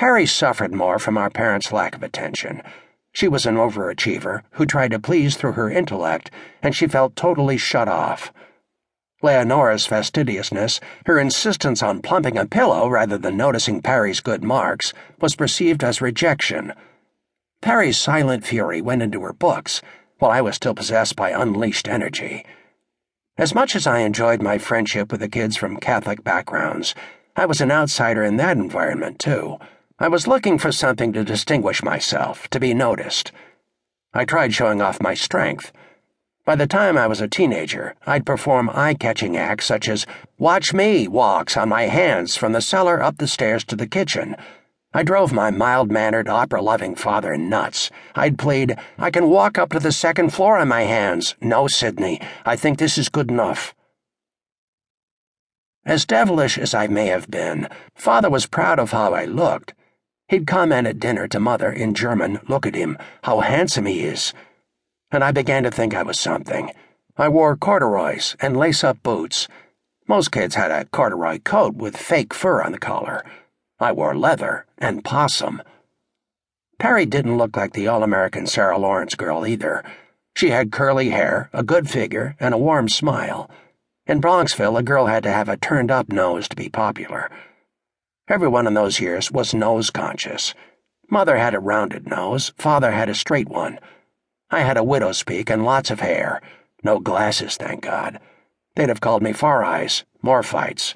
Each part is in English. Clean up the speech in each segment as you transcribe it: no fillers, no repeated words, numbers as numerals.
Perry suffered more from our parents' lack of attention. She was an overachiever who tried to please through her intellect, and she felt totally shut off. Leonora's fastidiousness, her insistence on plumping a pillow rather than noticing Perry's good marks, was perceived as rejection. Perry's silent fury went into her books, while I was still possessed by unleashed energy. As much as I enjoyed my friendship with the kids from Catholic backgrounds, I was an outsider in that environment, too. I was looking for something to distinguish myself, to be noticed. I tried showing off my strength. By the time I was a teenager, I'd perform eye-catching acts such as "watch me" walks on my hands from the cellar up the stairs to the kitchen. I drove my mild-mannered, opera-loving father nuts. I'd plead, "I can walk up to the second floor on my hands. No, Sidney, I think this is good enough." As devilish as I may have been, Father was proud of how I looked. He'd comment at dinner to Mother in German, "Look at him, how handsome he is." And I began to think I was something. I wore corduroys and lace-up boots. Most kids had a corduroy coat with fake fur on the collar. I wore leather and possum. Perry didn't look like the all-American Sarah Lawrence girl either. She had curly hair, a good figure, and a warm smile. In Bronxville, a girl had to have a turned-up nose to be popular. Everyone in those years was nose-conscious. Mother had a rounded nose, Father had a straight one. I had a widow's peak and lots of hair. No glasses, thank God. They'd have called me Far Eyes. More fights.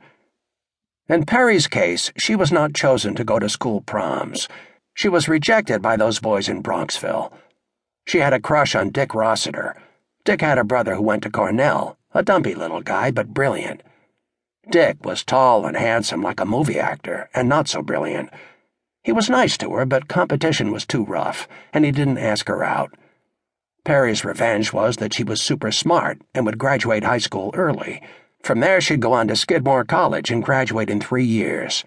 In Perry's case, she was not chosen to go to school proms. She was rejected by those boys in Bronxville. She had a crush on Dick Rossiter. Dick had a brother who went to Cornell, a dumpy little guy, but brilliant. Dick was tall and handsome like a movie actor, and not so brilliant. He was nice to her, but competition was too rough, and he didn't ask her out. Perry's revenge was that she was super smart and would graduate high school early. From there, she'd go on to Skidmore College and graduate in 3 years.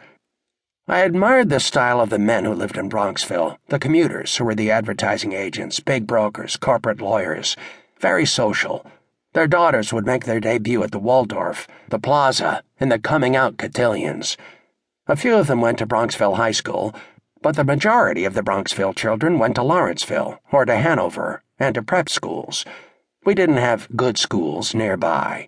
I admired the style of the men who lived in Bronxville, the commuters who were the advertising agents, big brokers, corporate lawyers, very social. Their daughters would make their debut at the Waldorf, the Plaza, and the coming-out cotillions. A few of them went to Bronxville High School, but the majority of the Bronxville children went to Lawrenceville or to Hanover and to prep schools. We didn't have good schools nearby.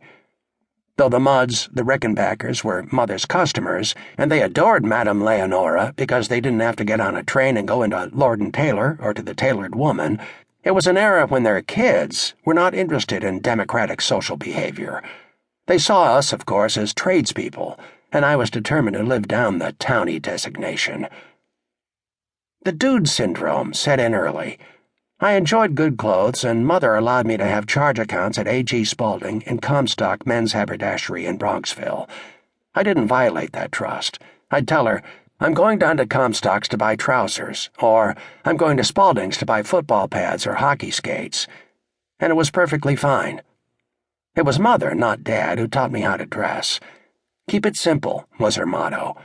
Though the Mudds, the Rickenbackers, were Mother's customers, and they adored Madame Leonora because they didn't have to get on a train and go into Lord and Taylor or to the Tailored Woman, it was an era when their kids were not interested in democratic social behavior. They saw us, of course, as tradespeople, and I was determined to live down the townie designation. The dude syndrome set in early. I enjoyed good clothes, and Mother allowed me to have charge accounts at A.G. Spaulding and Comstock Men's Haberdashery in Bronxville. I didn't violate that trust. I'd tell her, "I'm going down to Comstock's to buy trousers," or "I'm going to Spaulding's to buy football pads or hockey skates." And it was perfectly fine. It was Mother, not Dad, who taught me how to dress. "Keep it simple," was her motto.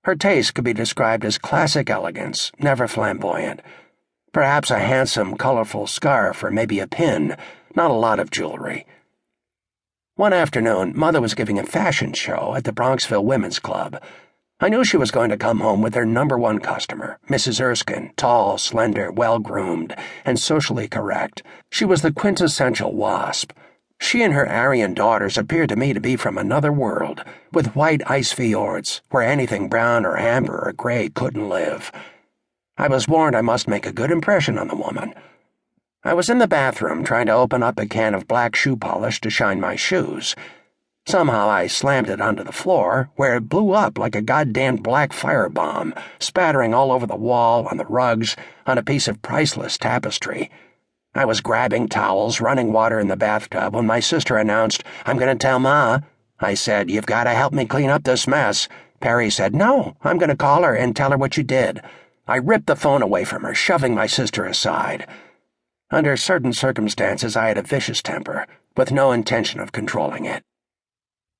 Her taste could be described as classic elegance, never flamboyant. Perhaps a handsome, colorful scarf or maybe a pin, not a lot of jewelry. One afternoon, Mother was giving a fashion show at the Bronxville Women's Club. I knew she was going to come home with her #1 customer, Mrs. Erskine, tall, slender, well-groomed, and socially correct. She was the quintessential wasp. She and her Aryan daughters appeared to me to be from another world, with white ice fjords, where anything brown or amber or gray couldn't live. I was warned I must make a good impression on the woman. I was in the bathroom trying to open up a can of black shoe polish to shine my shoes. Somehow I slammed it onto the floor, where it blew up like a goddamn black firebomb, spattering all over the wall, on the rugs, on a piece of priceless tapestry. I was grabbing towels, running water in the bathtub, when my sister announced, "I'm going to tell Ma." I said, "You've got to help me clean up this mess." Perry said, "No, I'm going to call her and tell her what you did." I ripped the phone away from her, shoving my sister aside. Under certain circumstances, I had a vicious temper, with no intention of controlling it.